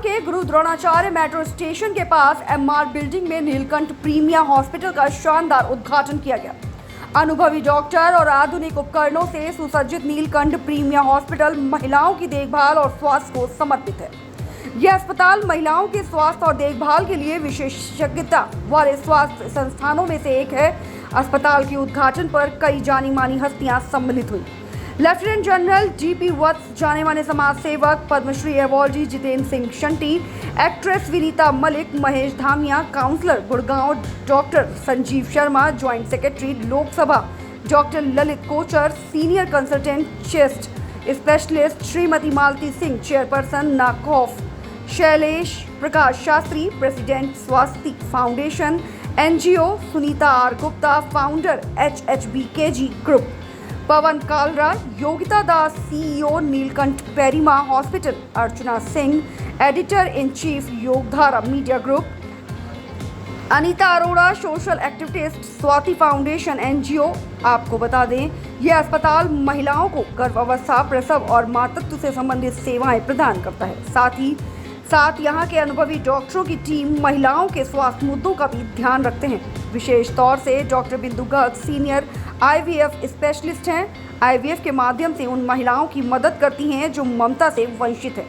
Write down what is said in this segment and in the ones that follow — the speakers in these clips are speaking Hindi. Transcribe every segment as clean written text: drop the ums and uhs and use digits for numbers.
के गुरु द्रोणाचार्य मेट्रो स्टेशन के पास एमआर बिल्डिंग में नीलकंठ प्रीमियर हॉस्पिटल का शानदार उद्घाटन किया गया। अनुभवी डॉक्टर और आधुनिक उपकरणों से सुसज्जित नीलकंठ प्रीमियर हॉस्पिटल महिलाओं की देखभाल और स्वास्थ्य को समर्पित है। यह अस्पताल महिलाओं के स्वास्थ्य और देखभाल के लिए विशेषज्ञता वाले स्वास्थ्य संस्थानों में से एक है। अस्पताल के उद्घाटन पर कई जानी मानी हस्तियां सम्मिलित हुई। लेफ्टिनेंट जनरल जीपी वत्स, जाने माने समाज सेवक, Padma Shri awardee Jitendra Singh Shunty, actress Vinita Malik, Mahesh Dhamiya, councillor Gurgaon doctor Sanjeev Sharma, joint secretary Lok Sabha doctor Lalit Kochar, senior consultant chest specialist Shrimati Malti Singh, chairperson नाकॉफ Shailesh Prakash Shastri, president Swasthya foundation NGO Sunita R Gupta, founder HHBKG group Pawan Kalra, Yogita Das CEO Neelkanth पेरीमा hospital, Archana Singh editor in chief Yogdhara media group, Anita Arora social activist Swati foundation NGO। आपको बता दें, यह अस्पताल महिलाओं को गर्भावस्था, प्रसव और मातृत्व से संबंधित सेवाएं प्रदान करता है। साथ यहाँ के अनुभवी डॉक्टरों की टीम महिलाओं के स्वास्थ्य मुद्दों का भी ध्यान रखते हैं। विशेष तौर से डॉक्टर बिंदु गर्ग सीनियर IVF स्पेशलिस्ट हैं। IVF के माध्यम से उन महिलाओं की मदद करती हैं जो ममता से वंचित हैं।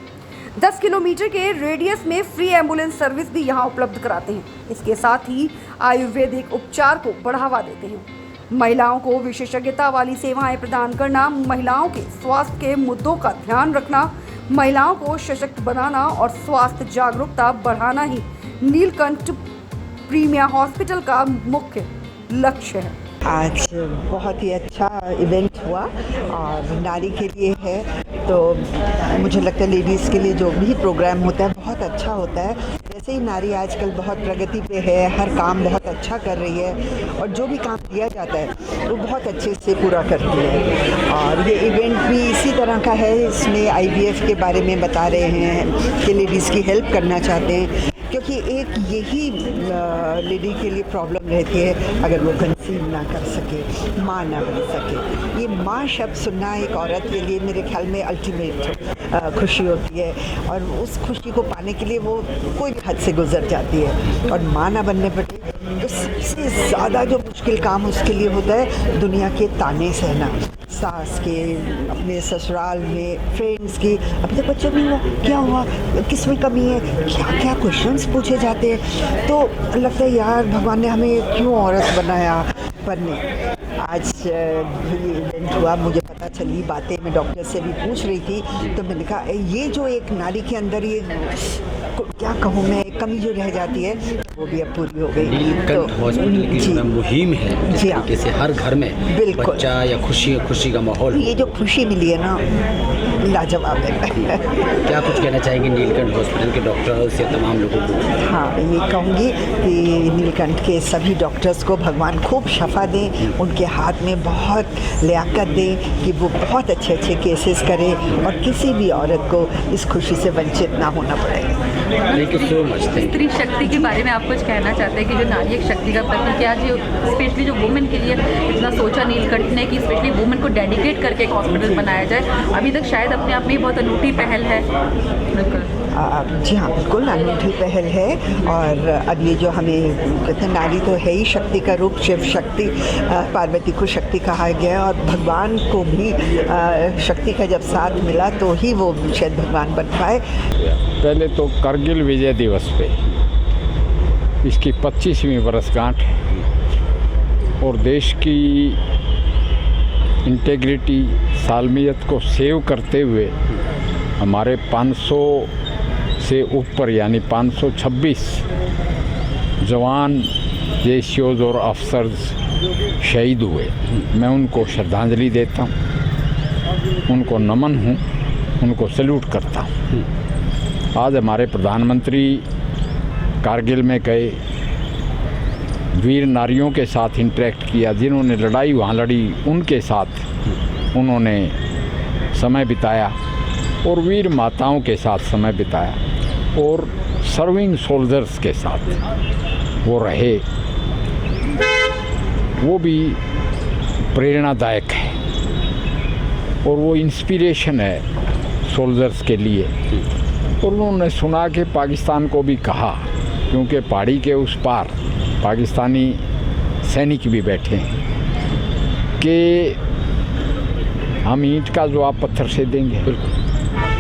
10 किलोमीटर के रेडियस में फ्री एम्बुलेंस सर्विस भी यहाँ उपलब्ध कराते हैं। इसके साथ ही आयुर्वेदिक उपचार को बढ़ावा देते हैं। महिलाओं को विशेषज्ञता वाली सेवाएं प्रदान करना, महिलाओं के स्वास्थ्य के मुद्दों का ध्यान रखना, महिलाओं को सशक्त बनाना और स्वास्थ्य जागरूकता बढ़ाना ही नीलकंठ प्रीमियर हॉस्पिटल का मुख्य लक्ष्य है। आज बहुत ही अच्छा इवेंट हुआ और नारी के लिए है, तो मुझे लगता है लेडीज़ के लिए जो भी प्रोग्राम होता है बहुत अच्छा होता है। वैसे ही नारी आजकल बहुत प्रगति पे है, हर काम बहुत अच्छा कर रही है और जो भी काम दिया जाता है वो बहुत अच्छे से पूरा करती है। और ये इवेंट भी इसी तरह का है। इसमें IVF के बारे में बता रहे हैं कि लेडीज़ की हेल्प करना चाहते हैं, क्योंकि एक यही लेडी के लिए प्रॉब्लम रहती है, अगर वो कंसीव ना कर सके, माँ ना बन सके। ये माँ शब्द सुनना एक औरत के लिए मेरे ख्याल में अल्टीमेट खुशी होती है और उस खुशी को पाने के लिए वो कोई भी हद से गुजर जाती है। और माँ ना बनने पर तो सबसे ज़्यादा जो मुश्किल काम उसके लिए होता है दुनिया के ताने सहना, सास के, अपने ससुराल में, फ्रेंड्स की, अभी तक बच्चों में हुआ, क्या हुआ, किस में कमी है, क्या क्या क्वेश्चंस पूछे जाते हैं। तो लगता है यार भगवान ने हमें क्यों औरत बनाया। पर नहीं, आज ये इवेंट हुआ, मुझे पता चली बातें, मैं डॉक्टर से भी पूछ रही थी, तो मैंने कहा ये जो एक नारी के अंदर ये क्या कहूँ मैं, कमी जो रह जाती है वो भी अब पूरी हो गई। नीलकंठ हॉस्पिटल की जो मुहिम है, जिस तरीके से हर घर में बिल्कुल बच्चा या खुशी का माहौल, ये जो खुशी मिली है ना, लाजवाब है। क्या कुछ कहना चाहेंगे नीलकंठ हॉस्पिटल के डॉक्टर्स से तमाम लोगों को? हाँ, ये कहूँगी कि नीलकंठ के सभी डॉक्टर्स को भगवान खूब शफा दें, उनके हाथ में बहुत लियाकत दें कि वो बहुत अच्छे अच्छे केसेस करें और किसी भी औरत को इस खुशी से वंचित ना होना पड़े। Thank you so much. स्त्री शक्ति के बारे में आप कुछ कहना चाहते हैं कि जो नारी एक शक्ति का प्रतीक, क्या जो स्पेशली जो वुमेन के लिए इतना सोचा नीलकंठ ने कि स्पेशली वुमेन को डेडिकेट करके एक हॉस्पिटल बनाया जाए, अभी तक शायद अपने आप में बहुत अनूठी पहल है। बिल्कुल जी हाँ, बिल्कुल अनूठी पहल है। और अब ये जो हमें कहते हैं, नारी तो है ही शक्ति का रूप, शिव शक्ति, पार्वती को शक्ति कहा गया है और भगवान को भी शक्ति का जब साथ मिला तो ही वो शायद भगवान बन पाए। पहले तो करगिल विजय दिवस पे इसकी 25वीं वर्षगांठ है और देश की इंटेग्रिटी, सालमियत को सेव करते हुए हमारे 500 से ऊपर यानी 526 जवान जेसीओज और अफसर्स शहीद हुए। मैं उनको श्रद्धांजलि देता हूँ, उनको नमन हूँ, उनको सैल्यूट करता हूँ। आज हमारे प्रधानमंत्री कारगिल में गए, वीर नारियों के साथ इंटरेक्ट किया, जिन्होंने लड़ाई वहाँ लड़ी, उनके साथ उन्होंने समय बिताया और वीर माताओं के साथ समय बिताया और सर्विंग सोल्जर्स के साथ वो रहे। वो भी प्रेरणादायक है और वो इंस्पिरेशन है सोल्जर्स के लिए। और उन्होंने सुना कि पाकिस्तान को भी कहा, क्योंकि पहाड़ी के उस पार पाकिस्तानी सैनिक भी बैठे हैं, कि हम ईंट का जवाब पत्थर से देंगे।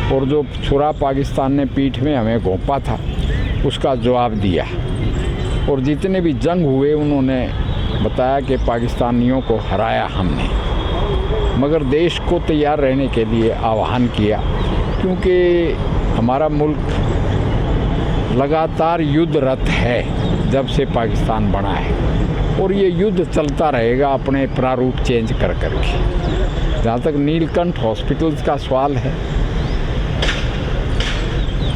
और जो छुरा पाकिस्तान ने पीठ में हमें घोंपा था उसका जवाब दिया। और जितने भी जंग हुए उन्होंने बताया कि पाकिस्तानियों को हराया हमने, मगर देश को तैयार रहने के लिए आह्वान किया, क्योंकि हमारा मुल्क लगातार युद्धरत है जब से पाकिस्तान बना है, और ये युद्ध चलता रहेगा अपने प्रारूप चेंज कर के। जहाँ तक नीलकंठ हॉस्पिटल्स का सवाल है,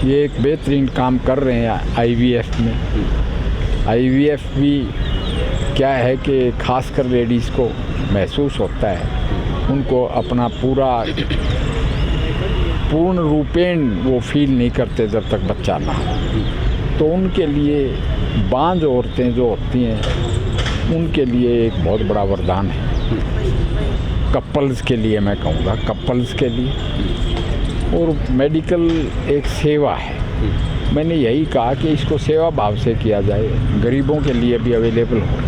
ये एक बेहतरीन काम कर रहे हैं आईवीएफ में। आईवीएफ भी क्या है कि खासकर लेडीज़ को महसूस होता है, उनको अपना पूर्ण रूपेण वो फील नहीं करते जब तक बच्चा ना हो। तो उनके लिए बांझ औरतें जो होती हैं उनके लिए एक बहुत बड़ा वरदान है। कपल्स के लिए मैं कहूँगा, कपल्स के लिए। और मेडिकल एक सेवा है, मैंने यही कहा कि इसको सेवा भाव से किया जाए, गरीबों के लिए भी अवेलेबल हो।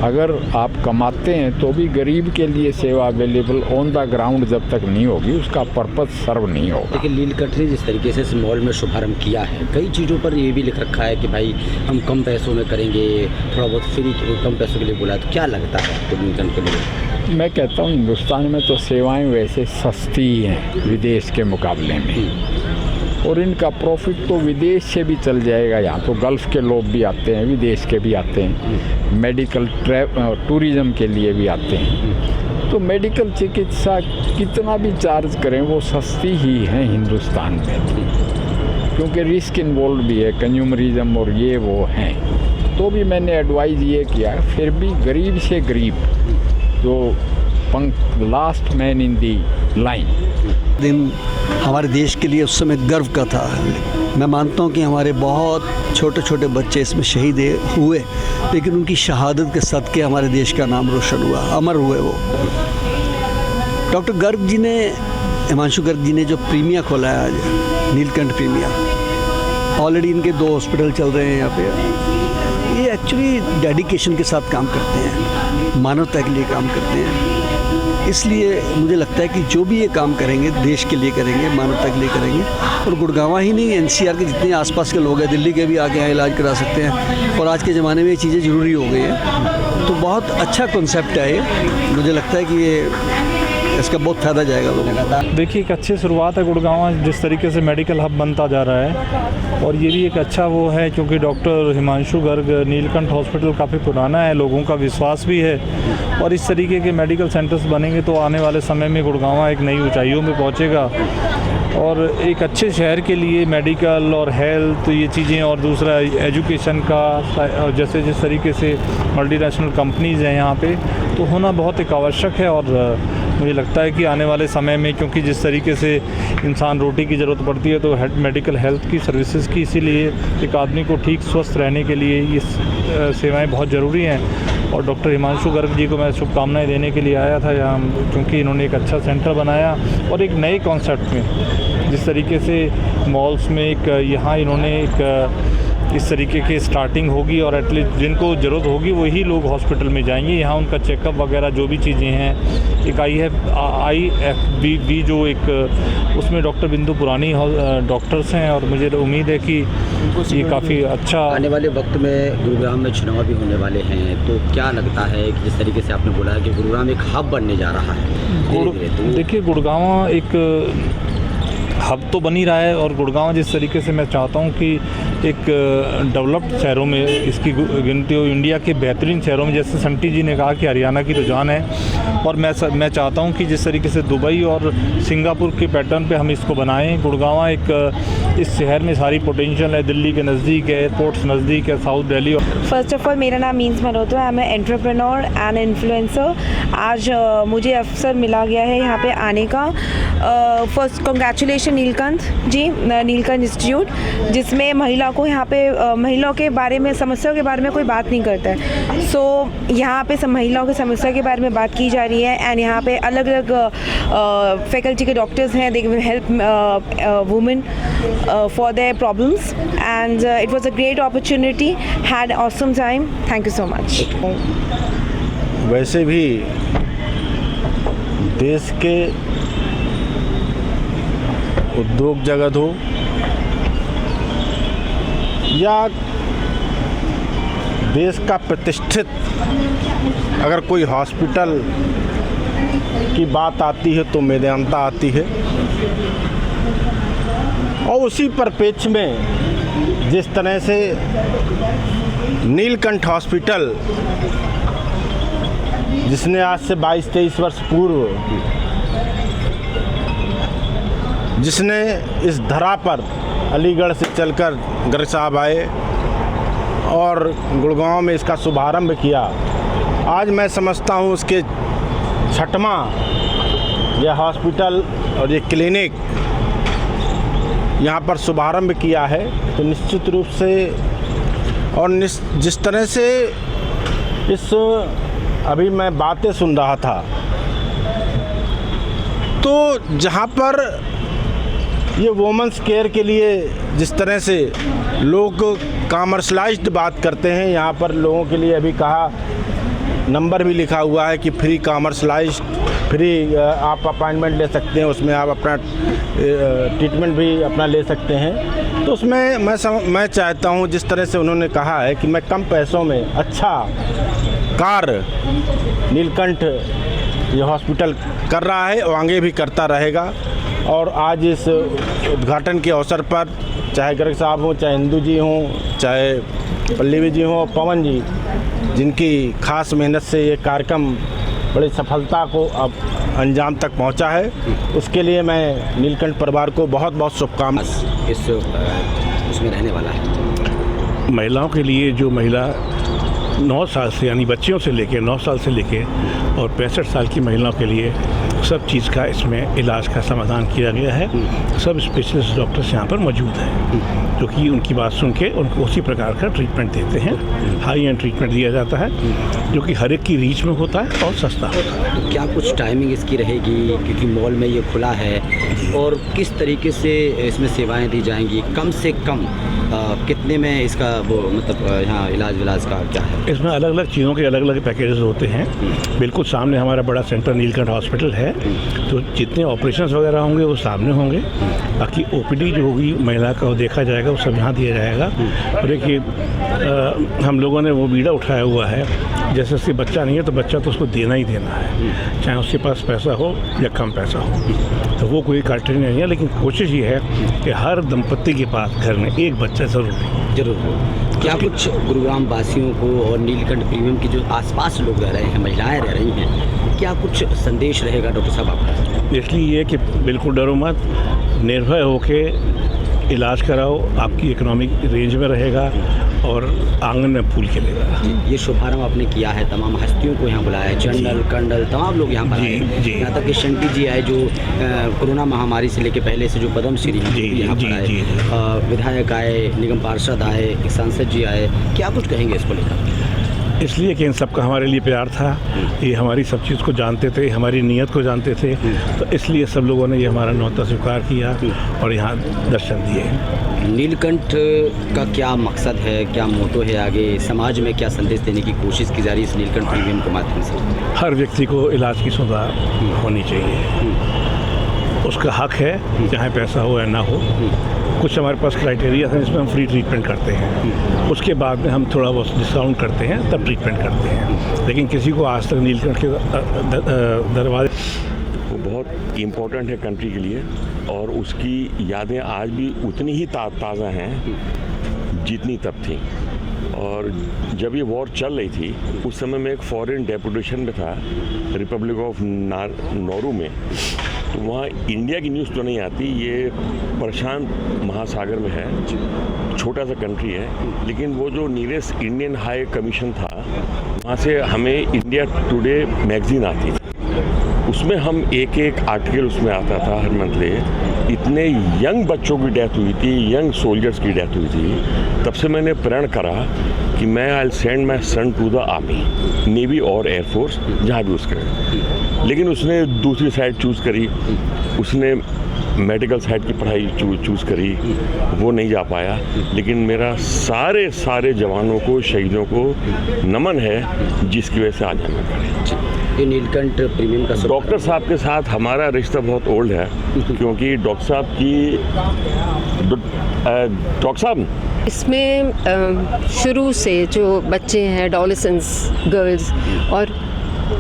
अगर आप कमाते हैं तो भी गरीब के लिए सेवा अवेलेबल ऑन द ग्राउंड जब तक नहीं होगी, उसका पर्पस सर्व नहीं होगा। लेकिन नीलकंठ ने जिस तरीके से इस मॉल में शुभारंभ किया है, कई चीज़ों पर ये भी लिख रखा है कि भाई हम कम पैसों में करेंगे, थोड़ा बहुत फ्री कम पैसों के लिए बोला, तो क्या लगता है आपको नीलकंठ के लिए? मैं कहता हूँ हिंदुस्तान में तो सेवाएं वैसे सस्ती ही हैं विदेश के मुकाबले में, और इनका प्रॉफिट तो विदेश से भी चल जाएगा। यहाँ तो गल्फ़ के लोग भी आते हैं, विदेश के भी आते हैं, मेडिकल टूरिज़्म के लिए भी आते हैं। तो मेडिकल चिकित्सा कितना भी चार्ज करें वो सस्ती ही है हिंदुस्तान में, क्योंकि रिस्क इन्वॉल्व भी है, कंज्यूमरिज्म और ये वो हैं। तो भी मैंने एडवाइज़ ये किया, फिर भी गरीब से गरीब जो last man in the line दिन हमारे देश के लिए उस समय गर्व का था। मैं मानता हूं कि हमारे बहुत छोटे छोटे बच्चे इसमें शहीद हुए, लेकिन उनकी शहादत के सदके हमारे देश का नाम रोशन हुआ, अमर हुए वो। डॉक्टर गर्ग जी ने, हिमांशु गर्ग जी ने जो प्रीमिया खोला है आज, नीलकंठ प्रीमिया, ऑलरेडी इनके 2 हॉस्पिटल चल रहे हैं यहाँ पे। ये एक्चुअली डेडिकेशन के साथ काम करते हैं, मानवता के लिए काम करते हैं। इसलिए मुझे लगता है कि जो भी ये काम करेंगे देश के लिए करेंगे, मानवता के लिए करेंगे। और गुड़गांव ही नहीं, एनसीआर के जितने आसपास के लोग हैं, दिल्ली के भी आके यहाँ इलाज करा सकते हैं। और आज के ज़माने में ये चीज़ें ज़रूरी हो गई हैं। तो बहुत अच्छा कॉन्सेप्ट है ये, मुझे लगता है कि ये इसका बहुत फ़ायदा जाएगा लोगों को। देखिए, एक अच्छी शुरुआत है गुड़गांव जिस तरीके से मेडिकल हब बनता जा रहा है, और ये भी एक अच्छा वो है, क्योंकि डॉक्टर हिमांशु गर्ग नीलकंठ हॉस्पिटल काफ़ी पुराना है, लोगों का विश्वास भी है। और इस तरीके के मेडिकल सेंटर्स बनेंगे तो आने वाले समय में गुड़गांव एक नई ऊंचाइयों में पहुंचेगा। और एक अच्छे शहर के लिए मेडिकल और हेल्थ ये चीज़ें, और दूसरा एजुकेशन का, जैसे जिस तरीके से मल्टीनेशनल कंपनीज़ हैं यहाँ पे, तो होना बहुत एक आवश्यक है। और मुझे लगता है कि आने वाले समय में, क्योंकि जिस तरीके से इंसान रोटी की ज़रूरत पड़ती है, तो मेडिकल हेल्थ की सर्विसेज की, इसीलिए एक आदमी को ठीक स्वस्थ रहने के लिए ये सेवाएं बहुत ज़रूरी हैं। और डॉक्टर हिमांशु गर्ग जी को मैं शुभकामनाएं देने के लिए आया था यहाँ, क्योंकि इन्होंने एक अच्छा सेंटर बनाया और एक नए कॉन्सेप्ट में, जिस तरीके से मॉल्स में एक यहाँ इन्होंने एक इस तरीके की स्टार्टिंग होगी, और एटलीस्ट जिनको ज़रूरत होगी वही लोग हॉस्पिटल में जाएंगे। यहाँ उनका चेकअप वगैरह जो भी चीज़ें हैं, एक IFBB जो एक उसमें डॉक्टर बिंदु पुरानी डॉक्टर्स हैं, और मुझे उम्मीद है कि ये काफ़ी अच्छा। आने वाले वक्त में गुरुग्राम में चुनाव भी होने वाले हैं, तो क्या लगता है कि जिस तरीके से आपने बोला है कि गुरुग्राम एक हब बनने जा रहा है? देखिए, गुड़गांव एक हब तो बन ही रहा है, और गुड़गांव जिस तरीके से मैं चाहता हूं कि एक डेवलप्ड शहरों में इसकी गिनती हो, इंडिया के बेहतरीन शहरों में, जैसे संटी जी ने कहा कि हरियाणा की तो जान है। और मैं चाहता हूं कि जिस तरीके से दुबई और सिंगापुर के पैटर्न पे हम इसको बनाएं। गुड़गांव एक इस शहर में सारी पोटेंशियल है, दिल्ली के नज़दीक है, एयरपोर्ट्स नज़दीक है, south Delhi. First of all, मेरा नाम means Malhotra, I am a entrepreneur and influencer. आज मुझे अवसर मिला गया है यहाँ पे आने का। फर्स्ट कॉन्ग्रेचुलेशन नीलकंठ जी, नीलकंठ इंस्टीट्यूट, जिसमें महिला को यहाँ पे महिलाओं के बारे में, समस्याओं के बारे में कोई बात नहीं करता है। सो यहाँ पे सब महिलाओं की समस्या के बारे में बात की जा रही है एंड यहाँ पे अलग अलग फैकल्टी के डॉक्टर्स हैं, they will help women for their problems and it was a great opportunity, had awesome time, thank you so much. वैसे भी देश के उद्योग जगत हो या देश का प्रतिष्ठित अगर कोई हॉस्पिटल की बात आती है तो मेदांता आती है, और उसी परिप्रेक्ष्य में जिस तरह से नीलकंठ हॉस्पिटल, जिसने आज से 22-23 वर्ष पूर्व जिसने इस धरा पर अलीगढ़ से चलकर गर्ग साहब आए और गुड़गांव में इसका शुभारंभ किया, आज मैं समझता हूँ उसके 6वां यह हॉस्पिटल और ये क्लिनिक यहाँ पर शुभारंभ किया है। तो निश्चित रूप से और जिस तरह से इस अभी मैं बातें सुन रहा था, तो जहाँ पर ये वुमेंस केयर के लिए जिस तरह से लोग कॉमर्शलाइज्ड बात करते हैं, यहाँ पर लोगों के लिए अभी कहा नंबर भी लिखा हुआ है कि फ्री कॉमर्शलाइज्ड, फ्री आप अपॉइंटमेंट ले सकते हैं, उसमें आप अपना ट्रीटमेंट भी अपना ले सकते हैं। तो उसमें मैं चाहता हूँ जिस तरह से उन्होंने कहा है कि मैं कम पैसों में अच्छा कार्य नीलकंठ ये हॉस्पिटल कर रहा है और आगे भी करता रहेगा। और आज इस उद्घाटन के अवसर पर चाहे गर्ग साहब हों, चाहे इंदू जी हों, चाहे पल्लवी जी हों, पवन जी, जिनकी खास मेहनत से ये कार्यक्रम बड़ी सफलता को अब अंजाम तक पहुंचा है, उसके लिए मैं नीलकंठ परिवार को बहुत बहुत शुभकामनाएं। उसमें रहने वाला है महिलाओं के लिए, जो महिला 9 साल से यानी बच्चियों से लेके 9 साल से लेके और 65 साल की महिलाओं के लिए सब चीज़ का इसमें इलाज का समाधान किया गया है। सब स्पेशलिस्ट डॉक्टर्स यहाँ पर मौजूद हैं जो कि उनकी बात सुन के उनको उसी प्रकार का ट्रीटमेंट देते हैं। हाई एंड ट्रीटमेंट दिया जाता है जो कि हर एक की रीच में होता है और सस्ता होता है। क्या कुछ टाइमिंग इसकी रहेगी, क्योंकि मॉल में ये खुला है, और किस तरीके से इसमें सेवाएं दी जाएंगी? कम से कम कितने में इसका वो मतलब यहाँ इलाज विलाज का क्या है? इसमें अलग अलग चीज़ों के अलग अलग पैकेजेस होते हैं। बिल्कुल सामने हमारा बड़ा सेंटर नीलकंठ हॉस्पिटल है, तो जितने ऑपरेशंस वगैरह होंगे वो सामने होंगे। बाकी ओपीडी जो होगी महिला का वो देखा जाएगा, वो सब यहाँ दिया जाएगा। और देखिए हम लोगों ने वो बीड़ा उठाया हुआ है, जैसे उसके बच्चा नहीं है तो बच्चा तो उसको देना ही देना है, चाहे उसके पास पैसा हो या कम पैसा हो। तो वो कोई क्राइटेरिया नहीं है, लेकिन कोशिश ये है कि हर दंपत्ति के पास घर में एक बच्चा जरूर हो। क्या कुछ गुरुग्राम वासियों को और नीलकंठ प्रीमियम की जो आसपास लोग रह रहे हैं, महिलाएं रह रही हैं, क्या कुछ संदेश रहेगा डॉक्टर साहब आपका? इसलिए ये कि बिल्कुल डरो मत, निर्भय होके इलाज कराओ, आपकी इकोनॉमिक रेंज में रहेगा और आंगन में फूल खिलेगा। ये शुभारंभ आपने किया है, तमाम हस्तियों को यहाँ बुलाया है, चंडल कंडल तमाम लोग यहाँ पर आए, यहाँ तक कि शंटी जी आए जो कोरोना महामारी से लेके पहले से जो पद्मश्री यहाँ पर आए, विधायक आए, निगम पार्षद आए, एक सांसद जी आए। क्या कुछ कहेंगे इसको लेकर? इसलिए कि इन सबका हमारे लिए प्यार था, ये हमारी सब चीज़ को जानते थे, हमारी नीयत को जानते थे, तो इसलिए सब लोगों ने ये हमारा न्योता स्वीकार किया और यहाँ दर्शन दिए। नीलकंठ का क्या मकसद है, क्या मोटो है, आगे समाज में क्या संदेश देने की कोशिश की जा रही है इस नीलकंठ प्रीमियम के माध्यम से? हर व्यक्ति को इलाज की सुविधा होनी चाहिए, उसका हक है, चाहे पैसा हो या ना हो। कुछ हमारे पास क्राइटेरिया है जिसमें हम फ्री ट्रीटमेंट करते हैं, उसके बाद में हम थोड़ा बहुत डिस्काउंट करते हैं, तब ट्रीटमेंट करते हैं। लेकिन किसी को आज तक नीलकंठ के दरवाजे, वो बहुत इम्पोर्टेंट है कंट्री के लिए, और उसकी यादें आज भी उतनी ही ताज़ा हैं जितनी तब थी। और जब ये वॉर चल रही थी उस समय मैं एक फॉरेन डेपुटेशन में था रिपब्लिक ऑफ नॉरू में, तो वहाँ इंडिया की न्यूज़ तो नहीं आती, ये प्रशांत महासागर में है, छोटा सा कंट्री है, लेकिन वो जो नीरेस्ट इंडियन हाई कमीशन था वहाँ से हमें इंडिया टुडे मैगजीन आती थी। उसमें हम एक आर्टिकल उसमें आता था हर मंथली, इतने यंग बच्चों की डेथ हुई थी, यंग सोल्जर्स की डेथ हुई थी। तब से मैंने प्रण करा कि मैं I send my son to the army, navy और एयरफोर्स, जहाँ भी उसके। लेकिन उसने दूसरी साइड चूज़ करी, उसने मेडिकल साइड की पढ़ाई चूज़ करी, वो नहीं जा पाया। लेकिन मेरा सारे जवानों को, शहीदों को नमन है, जिसकी वजह से आज हमें पड़े। ये नीलकंठ प्रीमियम का डॉक्टर साहब के साथ हमारा रिश्ता बहुत ओल्ड है, क्योंकि डॉक्टर साहब इसमें शुरू से जो बच्चे हैं, एडोलेसेंट्स, गर्ल्स, और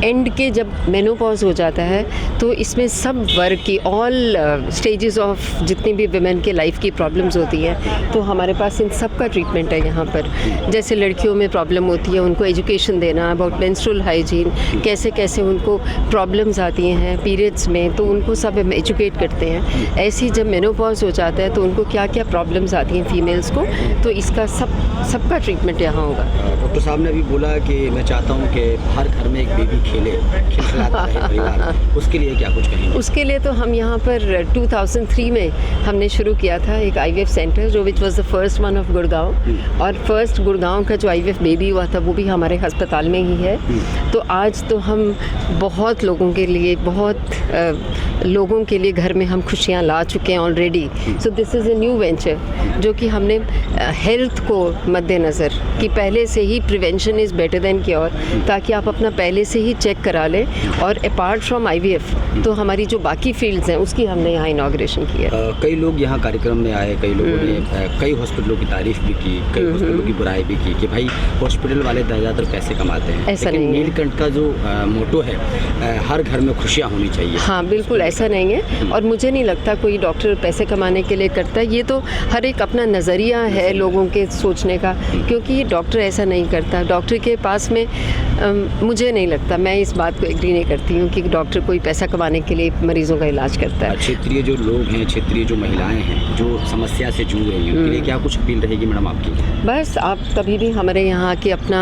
एंड के जब मेनोपॉज हो जाता है तो इसमें सब वर्ग की ऑल स्टेजेस ऑफ जितनी भी विमेन के लाइफ की प्रॉब्लम्स होती हैं, तो हमारे पास इन सब का ट्रीटमेंट है यहाँ पर। जैसे लड़कियों में प्रॉब्लम होती है, उनको एजुकेशन देना अबाउट मेंस्ट्रुअल हाइजीन, कैसे कैसे उनको प्रॉब्लम्स आती हैं पीरियड्स में, तो उनको सब हम एजुकेट करते हैं। ऐसे ही जब मेनोपॉज हो जाता है तो उनको क्या क्या प्रॉब्लम्स आती हैं फीमेल्स को, तो इसका सबका ट्रीटमेंट यहाँ होगा। डॉक्टर साहब ने भी बोला कि मैं चाहता हूँ कि हर घर में एक बेबी खिलखिलाता रहे परिवार, उसके लिए क्या कुछ कहेंगे? उसके लिए तो हम यहाँ पर 2003 में हमने शुरू किया था एक IVF सेंटर, जो which was the first one of Gurgaon, और फर्स्ट गुड़गांव का जो IVF बेबी हुआ था वो भी हमारे अस्पताल में ही है। तो आज तो हम बहुत लोगों के लिए घर में हम खुशियाँ ला चुके हैं already. So this is a new venture जो कि हमने हेल्थ को मद्देनज़र कि पहले से ही prevention is better than cure, ताकि आप अपना पहले से ही चेक करा लें। और अपार्ट फ्रॉम IVF तो हमारी जो बाकी फील्ड्स हैं उसकी हमने यहाँ इनॉग्रेशन की है। कई लोग यहाँ कार्यक्रम में आए, कई लोगों ने कई हॉस्पिटलों की तारीफ भी की, कई हॉस्पिटलों की बुराई भी की कि भाई हॉस्पिटल वाले ज़्यादातर पैसे कमाते हैं। ऐसा लेकिन नहीं है। नीलकंठ का जो मोटो है, हर घर में खुशियाँ होनी चाहिए। हाँ बिल्कुल ऐसा नहीं है, और मुझे नहीं लगता कोई डॉक्टर पैसे कमाने के लिए करता है। ये तो हर एक अपना नज़रिया है लोगों के सोचने का, क्योंकि ये डॉक्टर ऐसा नहीं करता। डॉक्टर के पास में मुझे नहीं लगता, मैं इस बात को एग्री नहीं करती हूँ कि डॉक्टर कोई पैसा कमाने के लिए मरीज़ों का इलाज करता है। क्षेत्रीय जो लोग हैं, क्षेत्रीय जो महिलाएं हैं जो समस्या से जूझ रही हैं, उनके लिए क्या कुछ अपील रहेगी मैडम आपकी? बस आप कभी भी हमारे यहाँ के अपना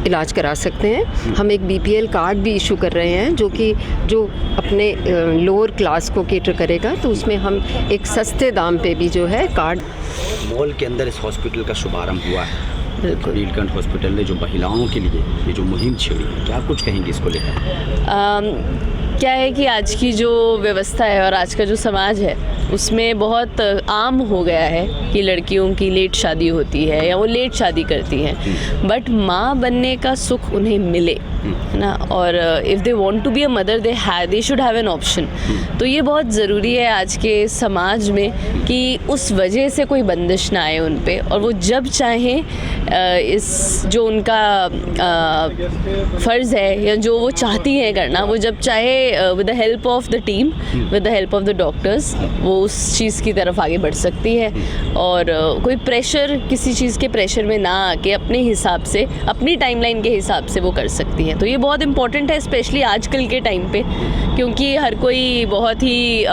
इलाज करा सकते हैं। हम एक BPL कार्ड भी इशू कर रहे हैं जो अपने लोअर क्लास को केटर करेगा, तो उसमें हम एक सस्ते दाम पे भी जो है कार्ड। मॉल के अंदर इस हॉस्पिटल का शुभारंभ हुआ है, नीलकंठ हॉस्पिटल ने जो महिलाओं के लिए ये जो मुहिम छेड़ी है, क्या कुछ कहेंगे इसको लेकर? क्या है कि आज की जो व्यवस्था है और आज का जो समाज है उसमें बहुत आम हो गया है कि लड़कियों की लेट शादी होती है या वो लेट शादी करती हैं, बट माँ बनने का सुख उन्हें मिले, है ना। और if they want to be a mother they should have an option. तो ये बहुत ज़रूरी है आज के समाज में कि उस वजह से कोई बंदिश ना आए उन पे, और वो जब चाहें इस जो उनका फ़र्ज़ है या जो वो चाहती हैं करना, वो जब चाहे with the help of the team, with the help of the doctors, वो उस चीज़ की तरफ आगे बढ़ सकती है। और कोई प्रेशर, किसी चीज़ के प्रेशर में ना आके अपने हिसाब से, अपनी टाइमलाइन के हिसाब से वो कर सकती हैं। तो ये बहुत इम्पॉर्टेंट है, स्पेशली आजकल के टाइम पे, क्योंकि हर कोई बहुत ही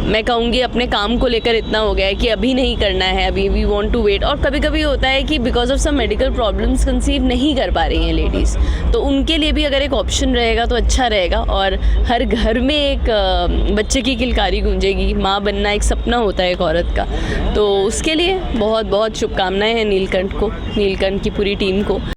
मैं कहूँगी अपने काम को लेकर इतना हो गया है कि अभी नहीं करना है, अभी वी वांट टू वेट। और कभी कभी होता है कि because of some medical problems conceive नहीं कर पा रही हैं लेडीज़, तो उनके लिए भी अगर एक ऑप्शन रहेगा तो अच्छा रहेगा। और हर घर में एक बच्चे की किलकारी गूंजेगी। माँ बनना एक सपना होता है एक औरत का, तो उसके लिए बहुत बहुत शुभकामनाएं हैं नीलकंठ को, नीलकंठ की पूरी टीम को।